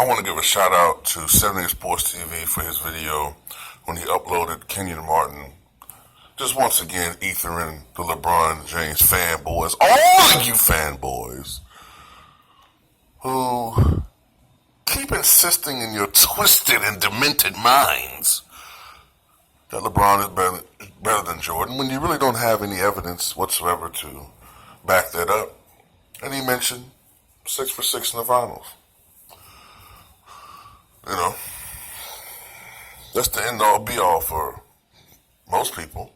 I want to give a shout out to 78 Sports TV for his video when he uploaded Kenyon Martin. Just once again, ethering the LeBron James fanboys, all of you fanboys, who keep insisting in your twisted and demented minds that LeBron is better than Jordan when you really don't have any evidence whatsoever to back that up. And he mentioned 6 for 6 in the finals. You know, that's the end all be all for most people.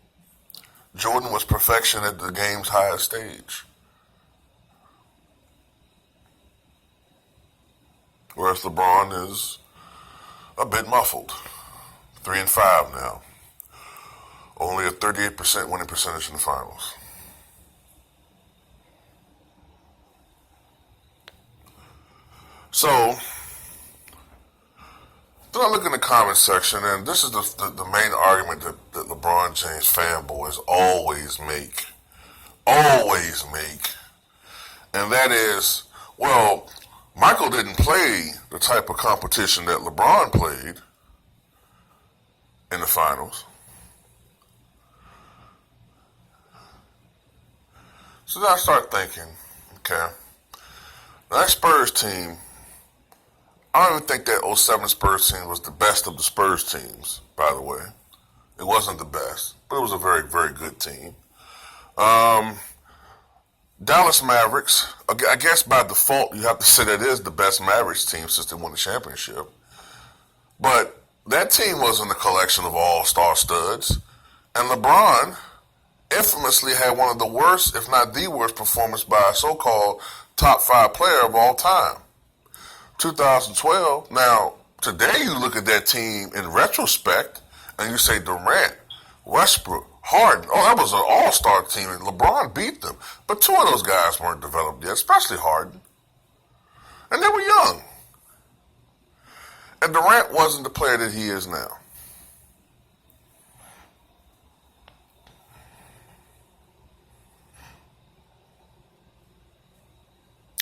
Jordan was perfection at the game's highest stage. Whereas LeBron is a bit muffled. 3-5 now. Only a 38% winning percentage in the finals. So, then I look in the comment section, and this is the main argument that LeBron James fanboys always make. And that is, well, Michael didn't play the type of competition that LeBron played in the finals. So then I start thinking, okay, that Spurs team, I don't even think that 07 Spurs team was the best of the Spurs teams, by the way. It wasn't the best, but it was a very, very good team. Dallas Mavericks, I guess by default you have to say that is the best Mavericks team since they won the championship. But that team wasn't a collection of all-star studs. And LeBron infamously had one of the worst, if not the worst, performance by a so-called top 5 player of all time. 2012. Now, today you look at that team in retrospect and you say Durant, Westbrook, Harden. Oh, that was an all-star team and LeBron beat them. But 2 of those guys weren't developed yet, especially Harden. And they were young. And Durant wasn't the player that he is now.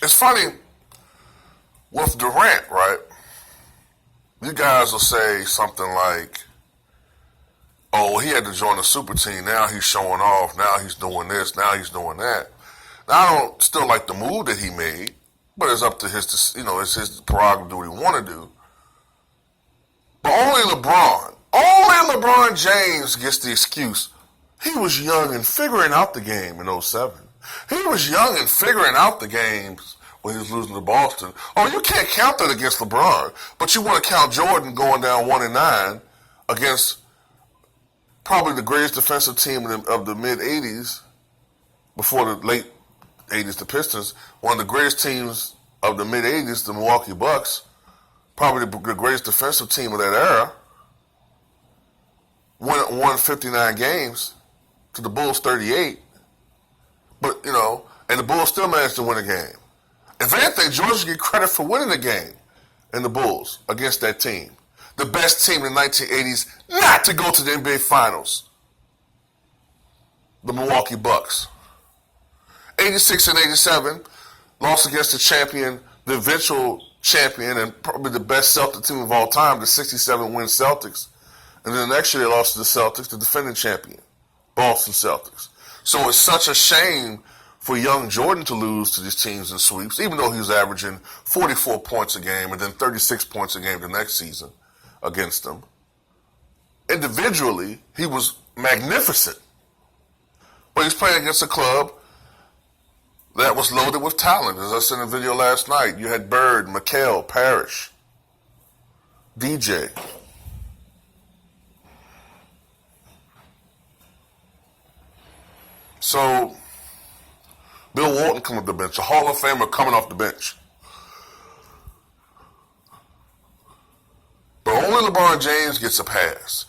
It's funny. With Durant, right, you guys will say something like, oh, he had to join the super team, now he's showing off, now he's doing this, now he's doing that. Now, I don't still like the move that he made, but it's up to his, it's his prerogative to do what he want to do. But only LeBron James gets the excuse. He was young and figuring out the game in 07. He was young and figuring out the games when he was losing to Boston. Oh, you can't count that against LeBron, but you want to count Jordan going down 1-9 against probably the greatest defensive team of the mid-'80s, before the late 80s, the Pistons, one of the greatest teams of the mid-'80s, the Milwaukee Bucks, probably the greatest defensive team of that era, won 59 games to the Bulls 38, but, and the Bulls still managed to win a game. If anything, George should get credit for winning the game in the Bulls against that team. The best team in the 1980s not to go to the NBA Finals. The Milwaukee Bucks. 86 and 87, lost against the champion, the eventual champion, and probably the best Celtic team of all time, the 67-win Celtics. And then the next year they lost to the Celtics, the defending champion, Boston Celtics. So it's such a shame for young Jordan to lose to these teams in sweeps, even though he was averaging 44 points a game and then 36 points a game the next season against them. Individually, he was magnificent. But he's playing against a club that was loaded with talent. As I said in the video last night, you had Bird, McHale, Parrish, DJ. So, Bill Walton coming off the bench, a Hall of Famer coming off the bench. But only LeBron James gets a pass.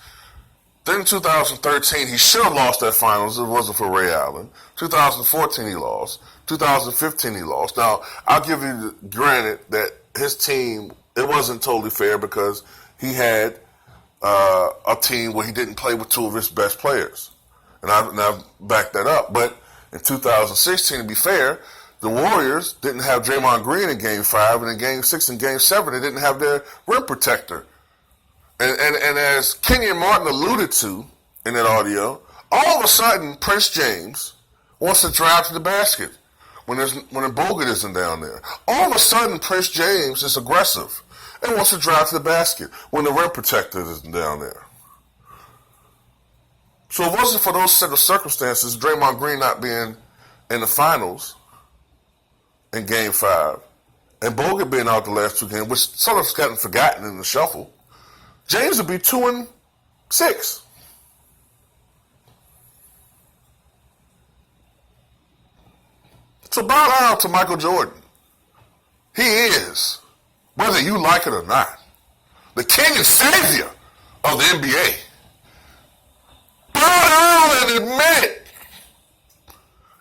Then in 2013, he should have lost that finals if it wasn't for Ray Allen. 2014, he lost. 2015, he lost. Now, I'll give you granted that his team, it wasn't totally fair because he had a team where he didn't play with 2 of his best players. And I've backed that up. But in 2016, to be fair, the Warriors didn't have Draymond Green in Game 5, and in Game 6 and Game 7, they didn't have their rim protector. And as Kenyon Martin alluded to in that audio, all of a sudden, Prince James wants to drive to the basket when Bogut isn't down there. All of a sudden, Prince James is aggressive and wants to drive to the basket when the rim protector isn't down there. So if it wasn't for those set of circumstances, Draymond Green not being in the finals in Game 5, and Bogut being out the last two games, which sort of gotten forgotten in the shuffle, James would be 2-6. So bow down to Michael Jordan. He is, whether you like it or not, the king and savior of the NBA. Bow down and admit it.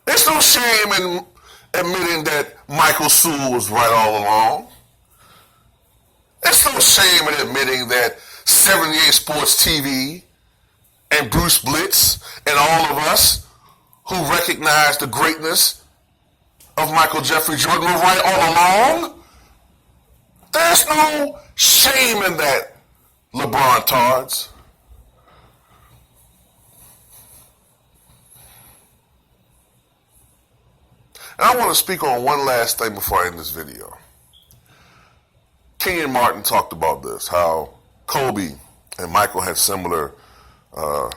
There's no shame in admitting that Michael Sewell was right all along. There's no shame in admitting that 78 Sports TV and Bruce Blitz and all of us who recognize the greatness of Michael Jeffrey Jordan were right all along. There's no shame in that, LeBrontards. And I want to speak on one last thing before I end this video. Kenyon Martin talked about this, how Kobe and Michael had similar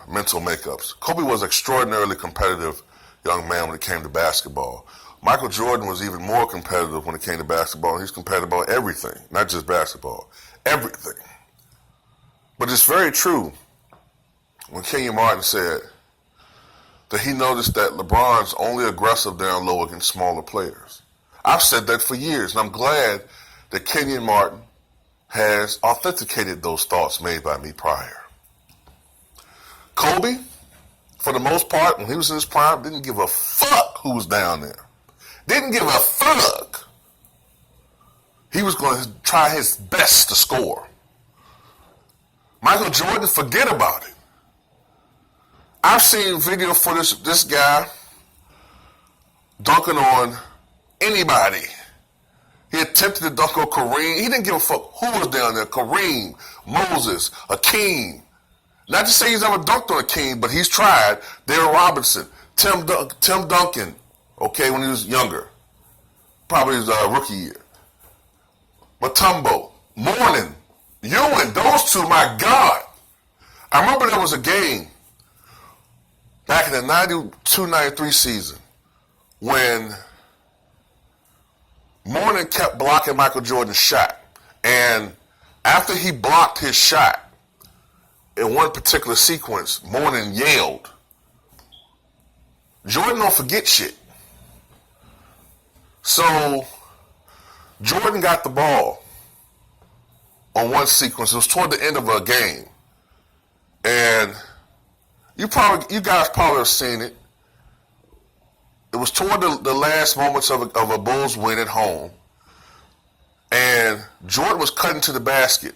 mental makeups. Kobe was an extraordinarily competitive young man when it came to basketball. Michael Jordan was even more competitive when it came to basketball. He's competitive about everything, not just basketball, everything. But it's very true when Kenyon Martin said that he noticed that LeBron's only aggressive down low against smaller players. I've said that for years, and I'm glad that Kenyon Martin has authenticated those thoughts made by me prior. Kobe, for the most part, when he was in his prime, didn't give a fuck who was down there. Didn't give a fuck. He was going to try his best to score. Michael Jordan, forget about it. I've seen video footage of this guy dunking on anybody. He attempted to dunk on Kareem. He didn't give a fuck who was down there. Kareem, Moses, Hakeem. Not to say he's ever dunked on Hakeem, but he's tried. Darryl Robinson, Tim Duncan, okay, when he was younger. Probably his rookie year. Mutombo, Mourning, Ewing, those two, my God. I remember there was a game back in the 92-93 season when Mourning kept blocking Michael Jordan's shot. And after he blocked his shot, in one particular sequence, Mourning yelled. Jordan don't forget shit. So Jordan got the ball on one sequence. It was toward the end of a game. And you guys probably have seen it. It was toward the last moments of a Bulls win at home. And Jordan was cutting to the basket.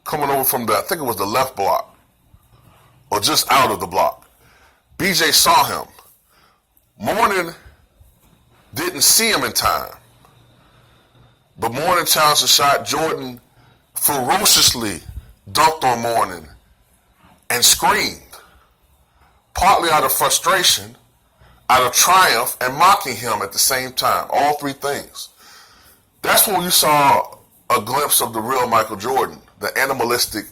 Coming over from I think it was the left block. Or just out of the block. BJ saw him. Mourning didn't see him in time. But Mourning challenged the shot. Jordan ferociously dunked on Mourning and screamed. Partly out of frustration, out of triumph, and mocking him at the same time. All three things. That's when you saw a glimpse of the real Michael Jordan. The animalistic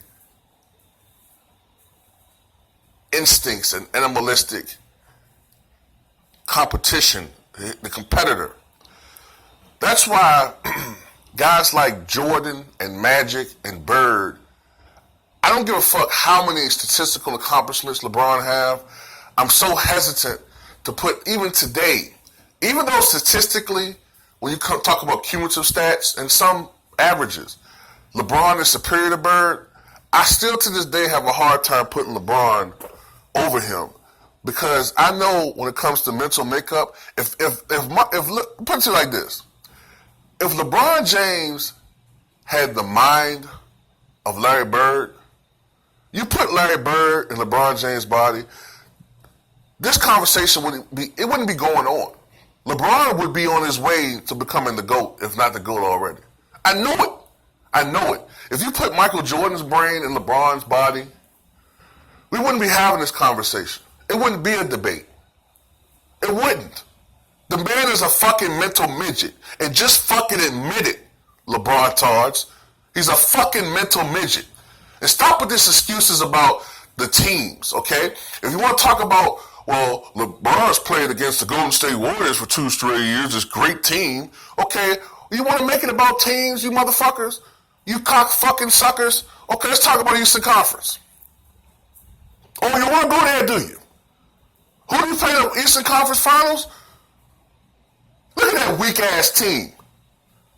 instincts and animalistic competition, the competitor. That's why guys like Jordan and Magic and Bird, I don't give a fuck how many statistical accomplishments LeBron have. I'm so hesitant to put, even today, even though statistically, when you talk about cumulative stats and some averages, LeBron is superior to Bird, I still to this day have a hard time putting LeBron over him. Because I know when it comes to mental makeup, if put it like this, if LeBron James had the mind of Larry Bird, you put Larry Bird in LeBron James' body, this conversation wouldn't be going on. LeBron would be on his way to becoming the GOAT, if not the GOAT already. I know it. If you put Michael Jordan's brain in LeBron's body, we wouldn't be having this conversation. It wouldn't be a debate. It wouldn't. The man is a fucking mental midget. And just fucking admit it, LeBrontards. He's a fucking mental midget. And stop with these excuses about the teams, okay? If you want to talk about, well, LeBron's played against the Golden State Warriors for 2 straight years, this great team, okay? You want to make it about teams, you motherfuckers? You cock fucking suckers? Okay, let's talk about Eastern Conference. Oh, you want to go there, do you? Who do you play in the Eastern Conference Finals? Look at that weak-ass team.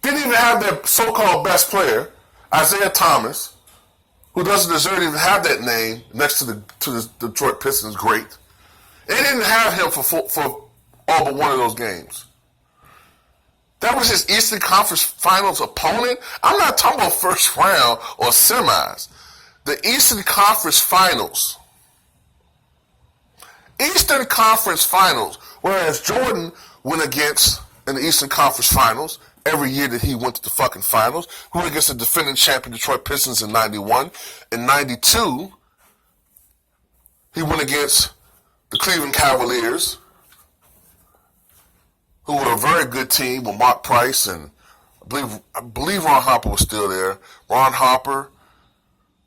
Didn't even have their so-called best player, Isaiah Thomas, who doesn't deserve to even have that name next to the Detroit Pistons great. They didn't have him for all but one of those games. That was his Eastern Conference Finals opponent. I'm not talking about first round or semis. The Eastern Conference Finals. Eastern Conference Finals. Whereas Jordan went against, in the Eastern Conference Finals, every year that he went to the fucking finals, who went against the defending champion Detroit Pistons in 91. In 92, he went against the Cleveland Cavaliers, who were a very good team with Mark Price, and I believe Ron Harper was still there. Ron Harper,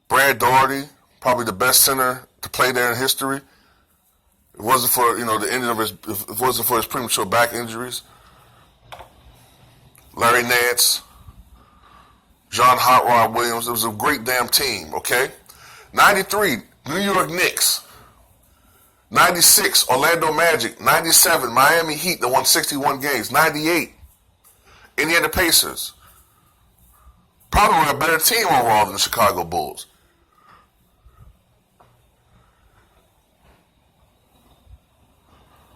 Brad Daugherty, probably the best center to play there in history. It wasn't for, the ending of it wasn't for his premature back injuries. Larry Nance, John Hot Rod Williams. It was a great damn team, okay? 93, New York Knicks. 96, Orlando Magic. 97, Miami Heat that won 61 games. 98, Indiana Pacers. Probably a better team overall than the Chicago Bulls.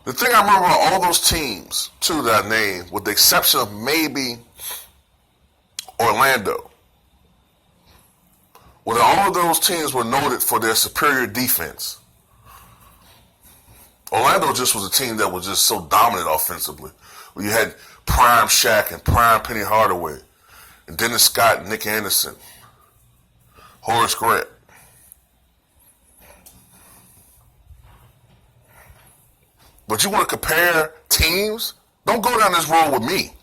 The thing I remember about all those teams, too, that I named, with the exception of maybe Orlando, well, all of those teams were noted for their superior defense. Orlando just was a team that was just so dominant offensively. Where you had prime Shaq and prime Penny Hardaway, and Dennis Scott and Nick Anderson, Horace Grant. But you want to compare teams? Don't go down this road with me.